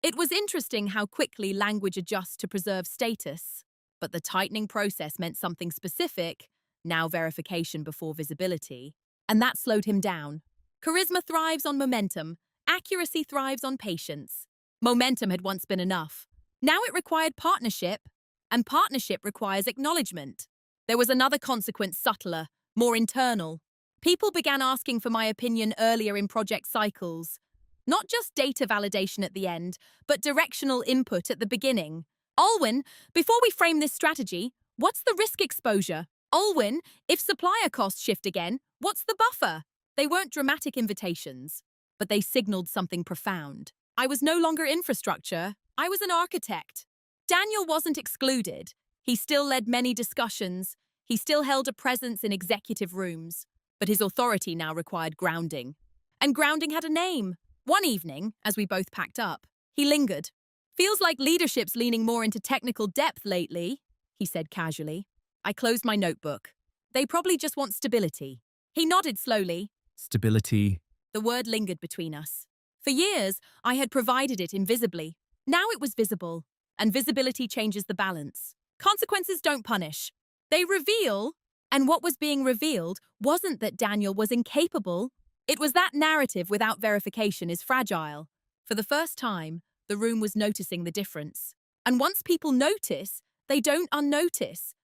It was interesting how quickly language adjusts to preserve status. But the tightening process meant something specific, now verification before visibility. And that slowed him down. Charisma thrives on momentum. Accuracy thrives on patience. Momentum had once been enough. Now it required partnership, and partnership requires acknowledgement. There was another consequence, subtler, more internal. People began asking for my opinion earlier in project cycles. Not just data validation at the end, but directional input at the beginning. "Olwen, before we frame this strategy, what's the risk exposure? Olwen, if supplier costs shift again, what's the buffer?" They weren't dramatic invitations, but they signaled something profound. I was no longer infrastructure. I was an architect. Daniel wasn't excluded. He still led many discussions. He still held a presence in executive rooms. But his authority now required grounding. And grounding had a name. One evening, as we both packed up, he lingered. Feels like leadership's leaning more into technical depth lately, he said casually. I closed my notebook. They probably just want stability. He nodded slowly. Stability. The word lingered between us. For years, I had provided it invisibly. Now it was visible, and visibility changes the balance. Consequences don't punish. They reveal, and what was being revealed wasn't that Daniel was incapable. It was that narrative without verification is fragile. For the first time, the room was noticing the difference. And once people notice, they don't unnotice.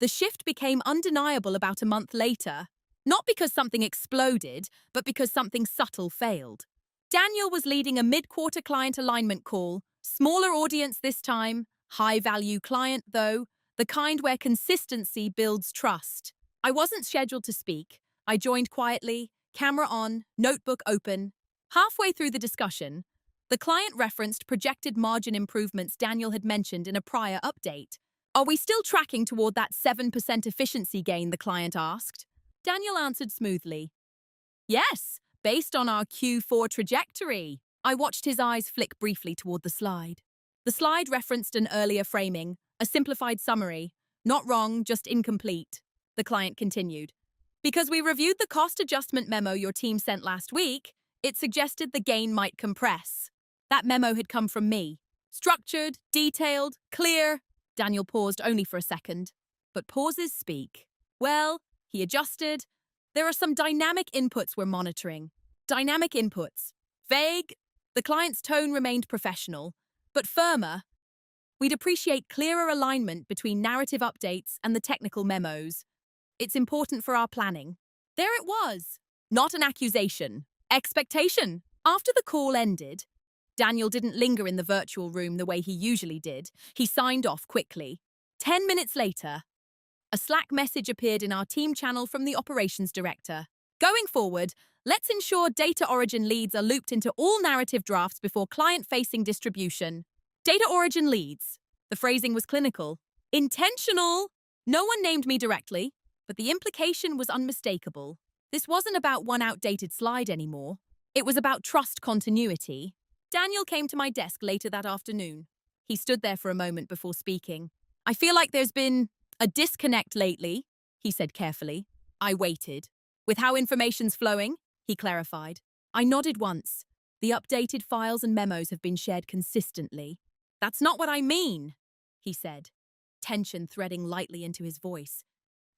The shift became undeniable about a month later, not because something exploded, but because something subtle failed. Daniel was leading a mid-quarter client alignment call, smaller audience this time, high-value client though, the kind where consistency builds trust. I wasn't scheduled to speak. I joined quietly, camera on, notebook open. Halfway through the discussion, the client referenced projected margin improvements Daniel had mentioned in a prior update. Are we still tracking toward that 7% efficiency gain, the client asked? Daniel answered smoothly. Yes, based on our Q4 trajectory. I watched his eyes flick briefly toward the slide. The slide referenced an earlier framing, a simplified summary. Not wrong, just incomplete. The client continued. Because we reviewed the cost adjustment memo your team sent last week, it suggested the gain might compress. That memo had come from me. Structured, detailed, clear. Daniel paused only for a second. But pauses speak. Well, he adjusted. There are some dynamic inputs we're monitoring. Dynamic inputs. Vague. The client's tone remained professional, but firmer. We'd appreciate clearer alignment between narrative updates and the technical memos. It's important for our planning. There it was. Not an accusation. Expectation. After the call ended, Daniel didn't linger in the virtual room the way he usually did. He signed off quickly. 10 minutes later, a Slack message appeared in our team channel from the operations director. Going forward, let's ensure data origin leads are looped into all narrative drafts before client-facing distribution. Data origin leads. The phrasing was clinical. Intentional. No one named me directly, but the implication was unmistakable. This wasn't about one outdated slide anymore. It was about trust continuity. Daniel came to my desk later that afternoon. He stood there for a moment before speaking. I feel like there's been a disconnect lately, he said carefully. I waited. With how information's flowing, he clarified. I nodded once. The updated files and memos have been shared consistently. That's not what I mean, he said, tension threading lightly into his voice.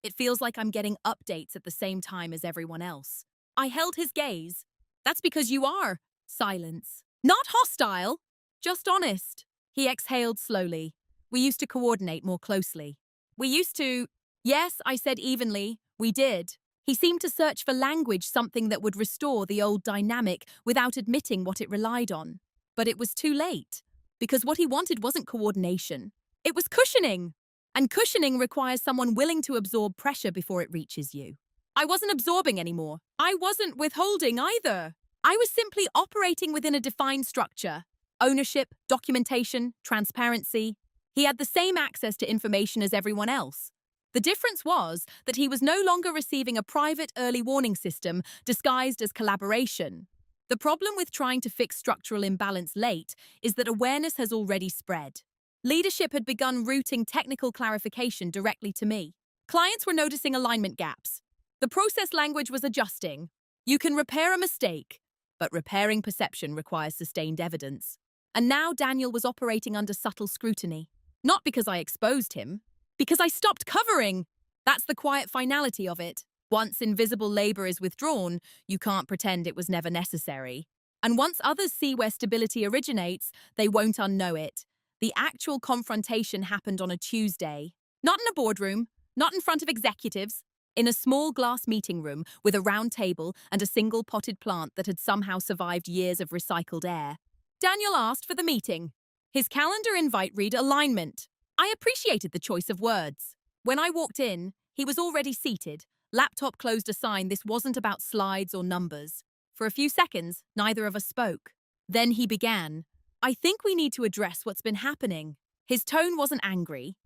It feels like I'm getting updates at the same time as everyone else. I held his gaze. That's because you are. Silence. Not hostile, just honest. He exhaled slowly. We used to coordinate more closely. We used to. Yes, I said evenly. We did. He seemed to search for language, something that would restore the old dynamic without admitting what it relied on. But it was too late, because what he wanted wasn't coordination. It was cushioning. And cushioning requires someone willing to absorb pressure before it reaches you. I wasn't absorbing anymore. I wasn't withholding either. I was simply operating within a defined structure. Ownership, documentation, transparency. He had the same access to information as everyone else. The difference was that he was no longer receiving a private early warning system disguised as collaboration. The problem with trying to fix structural imbalance late is that awareness has already spread. Leadership had begun routing technical clarification directly to me. Clients were noticing alignment gaps. The process language was adjusting. You can repair a mistake, but repairing perception requires sustained evidence. And now Daniel was operating under subtle scrutiny. Not because I exposed him, because I stopped covering. That's the quiet finality of it. Once invisible labor is withdrawn, you can't pretend it was never necessary. And once others see where stability originates, they won't unknow it. The actual confrontation happened on a Tuesday. Not in a boardroom, not in front of executives, in a small glass meeting room with a round table and a single potted plant that had somehow survived years of recycled air. Daniel asked for the meeting. His calendar invite read alignment. I appreciated the choice of words. When I walked in, he was already seated. Laptop closed a sign this wasn't about slides or numbers. For a few seconds, neither of us spoke. Then he began. I think we need to address what's been happening. His tone wasn't angry.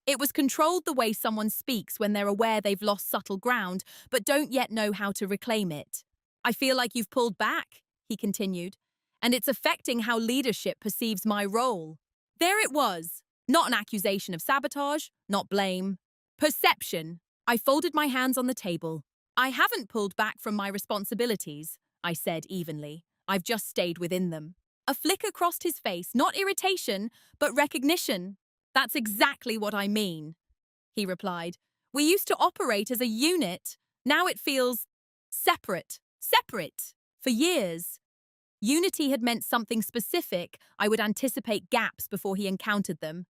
It was controlled the way someone speaks when they're aware they've lost subtle ground but don't yet know how to reclaim it. I feel like you've pulled back, he continued, and it's affecting how leadership perceives my role. There it was. Not an accusation of sabotage, not blame. Perception. I folded my hands on the table. I haven't pulled back from my responsibilities, I said evenly. I've just stayed within them. A flicker crossed his face, not irritation, but recognition. That's exactly what I mean, he replied. We used to operate as a unit. Now it feels separate. Separate. For years. Unity had meant something specific. I would anticipate gaps before he encountered them.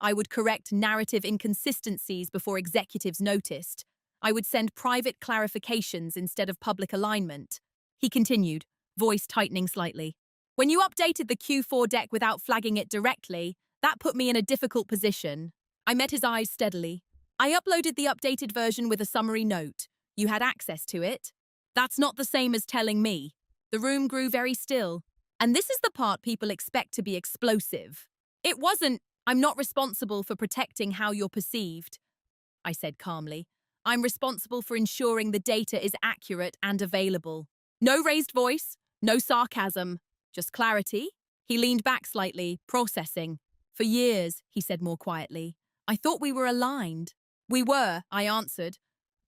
I would correct narrative inconsistencies before executives noticed. I would send private clarifications instead of public alignment. He continued, voice tightening slightly. When you updated the Q4 deck without flagging it directly, that put me in a difficult position. I met his eyes steadily. I uploaded the updated version with a summary note. You had access to it. That's not the same as telling me. The room grew very still. And this is the part people expect to be explosive. It wasn't, I'm not responsible for protecting how you're perceived, I said calmly. I'm responsible for ensuring the data is accurate and available. No raised voice, no sarcasm, just clarity. He leaned back slightly, processing. For years, he said more quietly, I thought we were aligned. We were, I answered.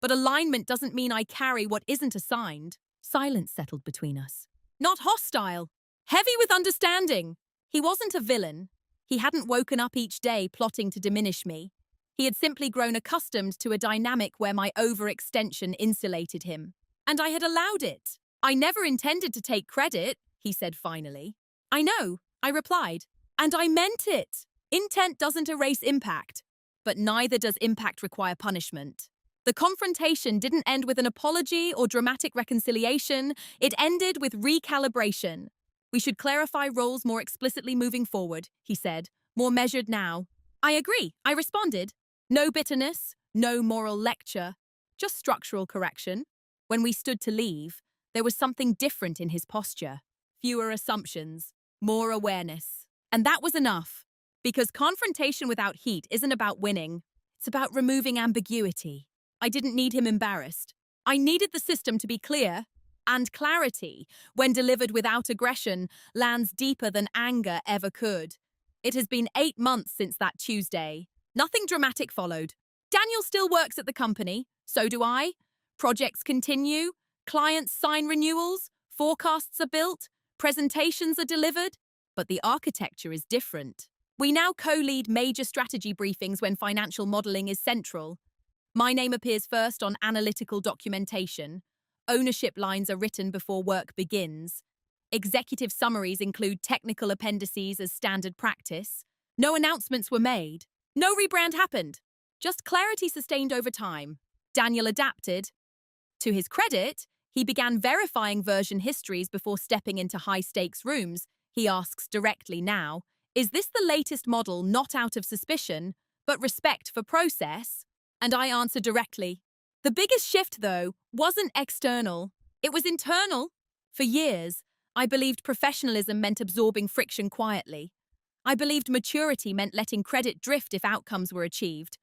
But alignment doesn't mean I carry what isn't assigned. Silence settled between us. Not hostile. Heavy with understanding. He wasn't a villain. He hadn't woken up each day plotting to diminish me. He had simply grown accustomed to a dynamic where my overextension insulated him. And I had allowed it. I never intended to take credit, he said finally. I know, I replied. And I meant it. Intent doesn't erase impact. But neither does impact require punishment. The confrontation didn't end with an apology or dramatic reconciliation. It ended with recalibration. We should clarify roles more explicitly moving forward, he said, more measured now. I agree, I responded. No bitterness, no moral lecture, just structural correction. When we stood to leave, there was something different in his posture. Fewer assumptions, more awareness. And that was enough. Because confrontation without heat isn't about winning. It's about removing ambiguity. I didn't need him embarrassed. I needed the system to be clear. And clarity, when delivered without aggression, lands deeper than anger ever could. It has been 8 months since that Tuesday. Nothing dramatic followed. Daniel still works at the company. So do I. Projects continue. Clients sign renewals. Forecasts are built. Presentations are delivered. But the architecture is different. We now co-lead major strategy briefings when financial modeling is central. My name appears first on analytical documentation. Ownership lines are written before work begins. Executive summaries include technical appendices as standard practice. No announcements were made. No rebrand happened. Just clarity sustained over time. Daniel adapted. To his credit, he began verifying version histories before stepping into high-stakes rooms. He asks directly now, is this the latest model not out of suspicion, but respect for process? And I answer directly. The biggest shift, though, wasn't external. It was internal. For years, I believed professionalism meant absorbing friction quietly. I believed maturity meant letting credit drift if outcomes were achieved.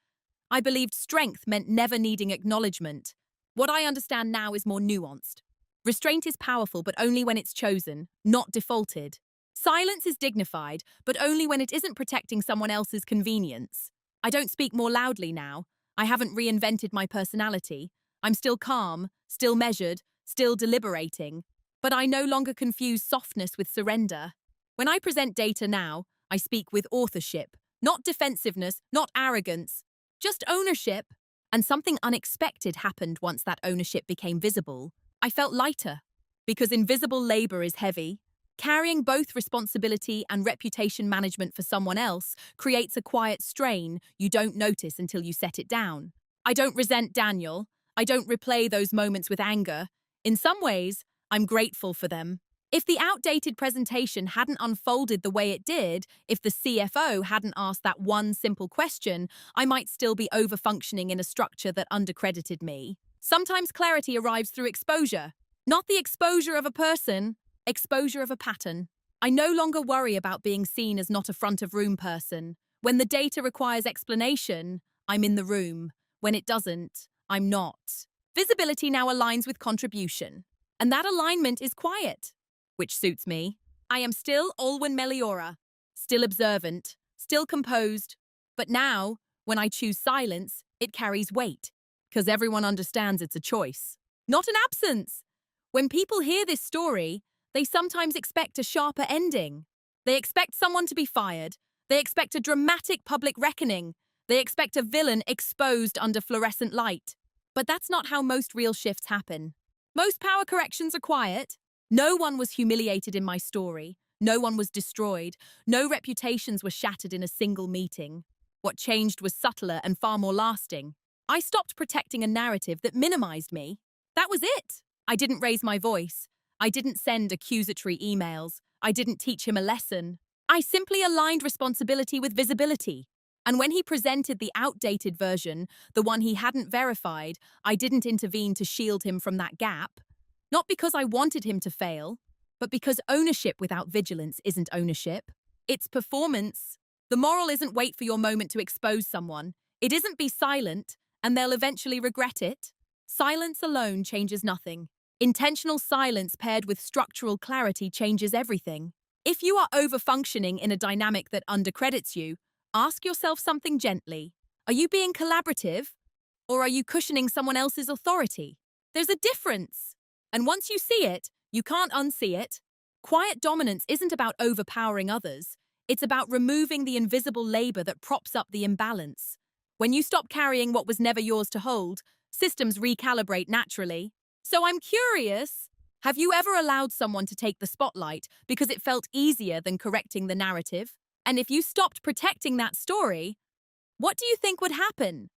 I believed strength meant never needing acknowledgement. What I understand now is more nuanced. Restraint is powerful, but only when it's chosen, not defaulted. Silence is dignified, but only when it isn't protecting someone else's convenience. I don't speak more loudly now. I haven't reinvented my personality. I'm still calm, still measured, still deliberating. But I no longer confuse softness with surrender. When I present data now, I speak with authorship, not defensiveness, not arrogance, just ownership. And something unexpected happened once that ownership became visible. I felt lighter, because invisible labor is heavy. Carrying both responsibility and reputation management for someone else creates a quiet strain you don't notice until you set it down. I don't resent Daniel. I don't replay those moments with anger. In some ways, I'm grateful for them. If the outdated presentation hadn't unfolded the way it did, if the CFO hadn't asked that one simple question, I might still be overfunctioning in a structure that undercredited me. Sometimes clarity arrives through exposure. Not the exposure of a person, exposure of a pattern. I no longer worry about being seen as not a front-of-room person. When the data requires explanation, I'm in the room. When it doesn't, I'm not. Visibility now aligns with contribution. And that alignment is quiet, which suits me. I am still Olwen Meliora, still observant, still composed. But now, when I choose silence, it carries weight, because everyone understands it's a choice, not an absence. When people hear this story, they sometimes expect a sharper ending. They expect someone to be fired. They expect a dramatic public reckoning. They expect a villain exposed under fluorescent light. But that's not how most real shifts happen. Most power corrections are quiet. No one was humiliated in my story. No one was destroyed. No reputations were shattered in a single meeting. What changed was subtler and far more lasting. I stopped protecting a narrative that minimized me. That was it. I didn't raise my voice. I didn't send accusatory emails. I didn't teach him a lesson. I simply aligned responsibility with visibility. And when he presented the outdated version, the one he hadn't verified, I didn't intervene to shield him from that gap. Not because I wanted him to fail, but because ownership without vigilance isn't ownership. It's performance. The moral isn't wait for your moment to expose someone. It isn't be silent, and they'll eventually regret it. Silence alone changes nothing. Intentional silence paired with structural clarity changes everything. If you are over-functioning in a dynamic that undercredits you, ask yourself something gently. Are you being collaborative, or are you cushioning someone else's authority? There's a difference. And once you see it, you can't unsee it. Quiet dominance isn't about overpowering others. It's about removing the invisible labor that props up the imbalance. When you stop carrying what was never yours to hold, systems recalibrate naturally. So I'm curious, have you ever allowed someone to take the spotlight because it felt easier than correcting the narrative? And if you stopped protecting that story, what do you think would happen?